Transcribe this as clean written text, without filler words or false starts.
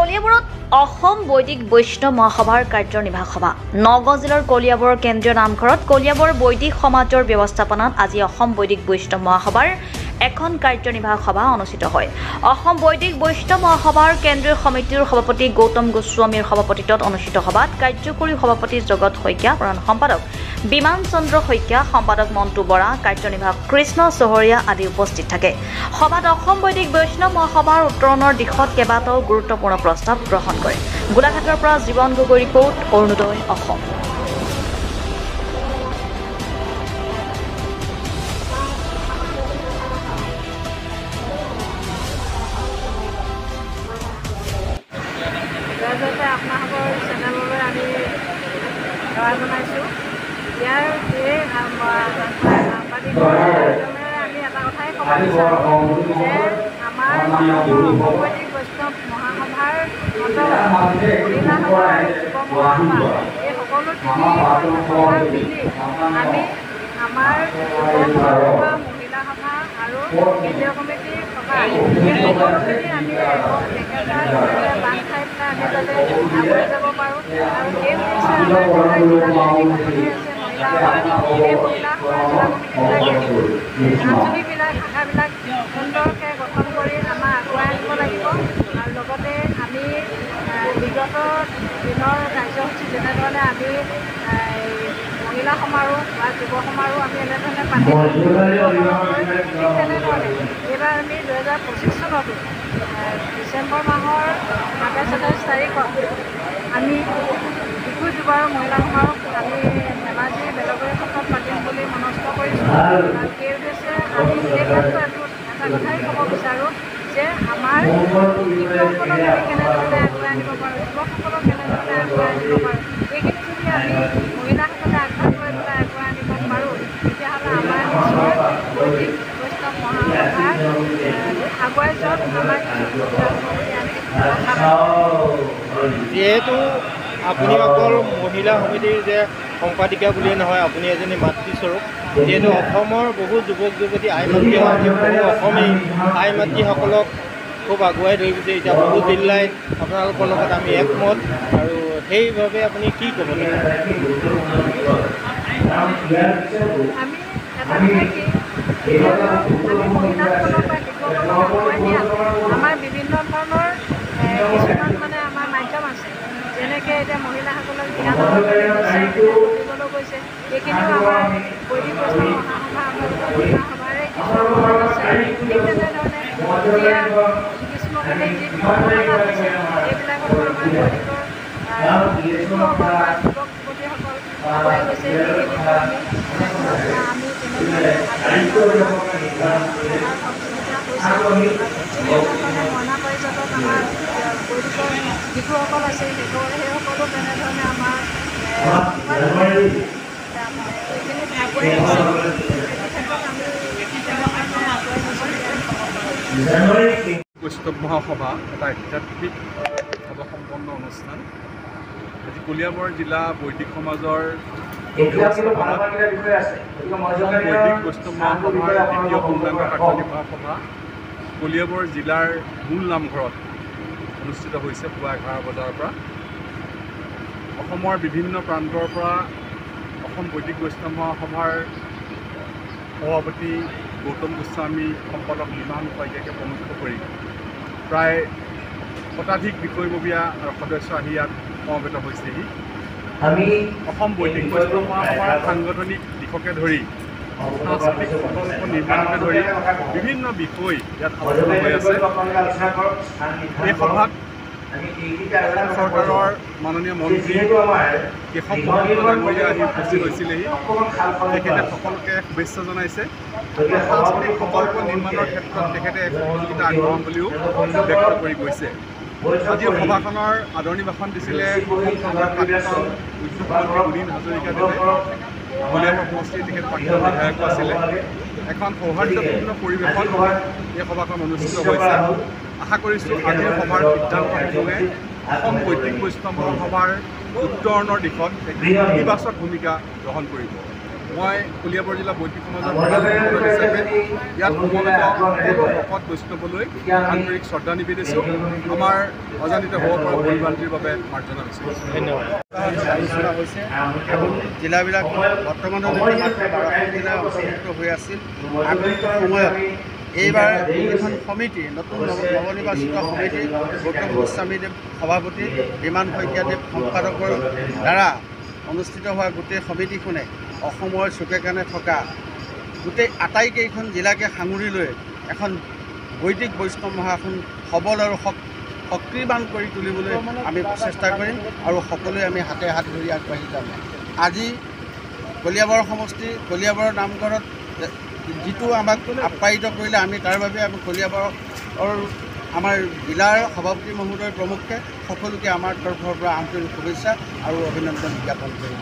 কলিয়াবৰত অসম বৈদিক বৈষ্ণৱ মহাসভাৰ কাৰ্যনিৰ্বাহক সভা। নগাঁও জিলাৰ কলিয়াবৰ কেন্দ্ৰীয় নামঘৰত কলিয়াবৰ বৈদিক সমাজৰ ব্যৱস্থাপনাত আজি অসম বৈদিক বৈষ্ণৱ মহাসভাৰ এখন কাৰ্যনিৰ্বাহক সভা অনুষ্ঠিত হয়। অসম বৈদিক বৈষ্ণৱ মহাসভাৰ কেন্দ্ৰীয় সমিতিৰ সভাপতি গৌতম গোস্বামীৰ সভাপতিত্বত অনুষ্ঠিত সভাত কাৰ্যকৰী সভাপতি জগত শইকীয়া, প্ৰধান সম্পাদক বিমান চন্দ্ৰ শইকীয়া, সম্পাদক মন্টু বৰা, কাৰ্যনিৰ্বাহক কৃষ্ণ চহৰীয়া আদি উপস্থিত থাকে। সভাত অসম বৈদিক বৈষ্ণৱ মহাসভাৰ উত্তৰণৰ দিশত কেইবাটাও গুৰুত্বপূৰ্ণ প্ৰস্তাৱ গ্ৰহণ কৰে। গোলাঘাটৰ পৰা জীৱন গগৈ ৰিপৰ্ট, অৰুণোদয় অসম। আপোনালোকৰ চেনেললৈ আমি সেৱা জনাইছোঁ। ইয়াৰ এই আমি এটা কথাই ক'ব বিচাৰোঁ যে আমাৰ অসম বৈদিক বৈষ্ণৱ মহাসভাৰ মহিলা সভা আৰু যুৱ মহাসভা এই সকলো তিনি সভা মিলি আমি আমাৰ মহিলা সভা আৰু কেন্দ্ৰীয় কমিটিৰ সভা এই সকলোখিনি আমি একেবাৰে বান্ধ খাই পেলাই আমি যাতে আগুৱাই যাব পাৰোঁ। আৰু এই উদ্দেশ্যে আমাৰ জিলা কমিটি আছে মহিলা সভা, এই মহিলা সভা জিলা কমিটিবিলাকে আঞ্চলিকবিলাক শাখাবিলাক সুন্দৰকৈ গঠন কৰি আমাৰ আগুৱাই আনিব লাগিব। আৰু লগতে আমি বিগত দিনৰ কাৰ্যসূচী যেনেধৰণে আমি মহিলা সমাৰোহ বা যুৱ সমাৰোহ আমি এনেধৰণে পাতিছোঁ, ঠিক তেনেধৰণে এইবাৰ আমি 2025 চনতো ডিচেম্বৰ মাহৰ 27 তাৰিখত আমি শিশু যুৱ আৰু মহিলা সমাৰোহ আমি ধেমাজি বেলগুৰি সত্ৰত পাতিম বুলি মনস্থ কৰিছোঁ। আৰু সেই উদ্দেশ্যে আমি এই ক্ষেত্ৰত এটা কথাই ক'ব বিচাৰোঁ যে আমাৰ শিশুসকলক আমি কেনেধৰণে আগুৱাই আনিব পাৰোঁ, যুৱকসকলক কেনেধৰণে আগুৱাই আনিব পাৰোঁ, এইখিনি যদি আমি মহিলাসকলে আগভাগ লৈ পেলাই আগুৱাই আনিব পাৰোঁ, তেতিয়াহ'লে আমাৰ নিশ্চয় বৈদিক বৈষ্ণৱ মহাসভাৰ আগুৱাই যোৱাত আমাৰ যিহেতু আপুনি অকল মহিলা সমিতিৰ যে সম্পাদিকা বুলিয়ে নহয়, আপুনি এজনী মাতৃস্বৰূপ। যিহেতু অসমৰ বহু যুৱক যুৱতী আই মাতৃ বহু অসমী আই মাতৃসকলক খুব আগুৱাই ধৰি গৈছে। এতিয়া বহু জিলাই আপোনালোকৰ লগত আমি একমত, আৰু সেইভাৱে আপুনি কি ক'ব? আমাৰ বিভিন্ন ধৰণৰ কিছুমান আমাৰ মাধ্যম আছে, যেনেকৈ এতিয়া মহিলাসকলক জ্ঞানৰ দিবলৈ গৈছে, এইখিনিও আমাৰ বৈদিক বৈষ্ণৱ মহাসভা মহিলা সভাৰে কিছুমান আছে। ঠিক তেনেধৰণে এতিয়া গ্ৰীষ্মকালীন যি হৈছে এইবিলাকতো আমাৰ বৈদিকৰ যুৱক যুৱতীসকল আগুৱাই গৈছে। আমি মইনা পাৰিজাতত আমাৰ বৈদিকৰ শিশুসকল আছে, সেইসকলো তেনেধৰণে আমাৰ এইখিনিত আগুৱাই গৈছে। বৈষ্ণৱ মহাসভা এটা আধ্যাত্মিক সভাসম্পন্ন অনুষ্ঠান। আজি কলিয়াবৰ জিলা বৈদিক সমাজৰ ব্যৱস্থাপনাত বৈদিক বৈষ্ণৱ মহাসভাৰ দ্বিতীয় পূৰ্ণাংগ কাৰ্যনিৰ্বাহক সভা কলিয়াবৰ জিলাৰ মূল নামঘৰত অনুষ্ঠিত হৈছে পুৱা 11 বজাৰ পৰা। অসমৰ বিভিন্ন প্ৰান্তৰ পৰা অসম বৈদিক বৈষ্ণৱ মহাসভাৰ সভাপতি গৌতম গোস্বামী, সম্পাদক বিমান শইকীয়াকে প্ৰমুখ কৰি প্ৰায় শতাধিক বিষয়ববীয়া আৰু সদস্য আহি ইয়াত সমবেত হৈছেহি। অসম বৈদিক বৈষ্ণৱ মহাসভাৰ সাংগঠনিক দিশকে ধৰি সাংস্কৃতিক প্ৰকল্প নিৰ্মাণকে ধৰি বিভিন্ন বিষয় ইয়াত আলোচনা হৈ আছে। এই সভাত অসম চৰকাৰৰ মাননীয় মন্ত্ৰী কেশৱ মহন্ত ডাঙৰীয়া আহি উপস্থিত হৈছিলেহি। তেখেতে সকলোকে শুভেচ্ছা জনাইছে। সাংস্কৃতিক প্ৰকল্প নিৰ্মাণৰ ক্ষেত্ৰত তেখেতে সহযোগিতা আগবঢ়াম বুলিও ব্যক্ত কৰি গৈছে। আজি সভাখনৰ আদৰণি ভাষণ দিছিলে অসম চৰকাৰৰ প্ৰাক্তন উদ্যোগ মন্ত্ৰী উদিন হাজৰিকাদেৱে। কলিয়াবৰ সমষ্টিৰ তেখেত প্ৰাক্তন বিধায়কো আছিলে। এখন সৌহাৰ্দ্যপূৰ্ণ পৰিৱেশত এই সভাখন অনুষ্ঠিত হৈছে। আশা কৰিছোঁ আজিৰ সভাৰ সিদ্ধান্তসমূহে অসম বৈদিক বৈষ্ণৱ মহাসভাৰ উত্তৰণৰ দিশত এক ইতিবাচক ভূমিকা গ্ৰহণ কৰিব। মই কলিয়াবৰ জিলা বৈদিক সমাজৰ প্ৰধান সম্পাদক হিচাপে ইয়াত সমবেত সকলো ভকত বৈষ্ণৱলৈ আন্তৰিক শ্ৰদ্ধা নিবেদিছোঁ। আমাৰ অজানিত হ'ব পৰা ভুল-ভ্ৰান্তিৰ বাবে মাৰ্জনা বিচাৰিছোঁ। ধন্যবাদ। আলোচনা হৈছে জিলাবিলাক বৰ্তমানলৈকে মাত্ৰ 12খন জিলা অন্তৰ্ভুক্ত হৈ আছিল। আগন্তুক সময়ত এইবাৰ এখন সমিতি, নতুন নৱনিৰ্বাচিত সমিতি গৌতম গোস্বামীদেৱ সভাপতি, বিমান শইকীয়াদেৱ সম্পাদকৰ দ্বাৰা অনুষ্ঠিত হোৱা গোটেই সমিতিখনে অসমৰ চুকে কাণে থকা গোটেই আটাইকেইখন জিলাকে সাঙুৰি লৈ এখন বৈদিক বৈষ্ণৱ মহাসন সবল আৰু সক্ৰিয়বান কৰি তুলিবলৈ আমি চেষ্টা কৰিম আৰু সকলোৱে আমি হাতে হাত ধৰি আগবাঢ়ি যাম। আজি কলিয়াবৰ সমষ্টি কলিয়াবৰ নামঘৰত যিটো আমাক আপ্যায়িত কৰিলে, আমি তাৰ বাবে আমি কলিয়াবৰৰ আমাৰ জিলাৰ সভাপতি মহোদয় প্ৰমুখ্যে সকলোকে আমাৰ তৰফৰ পৰা আন্তৰিক শুভেচ্ছা আৰু অভিনন্দন জ্ঞাপন কৰিব।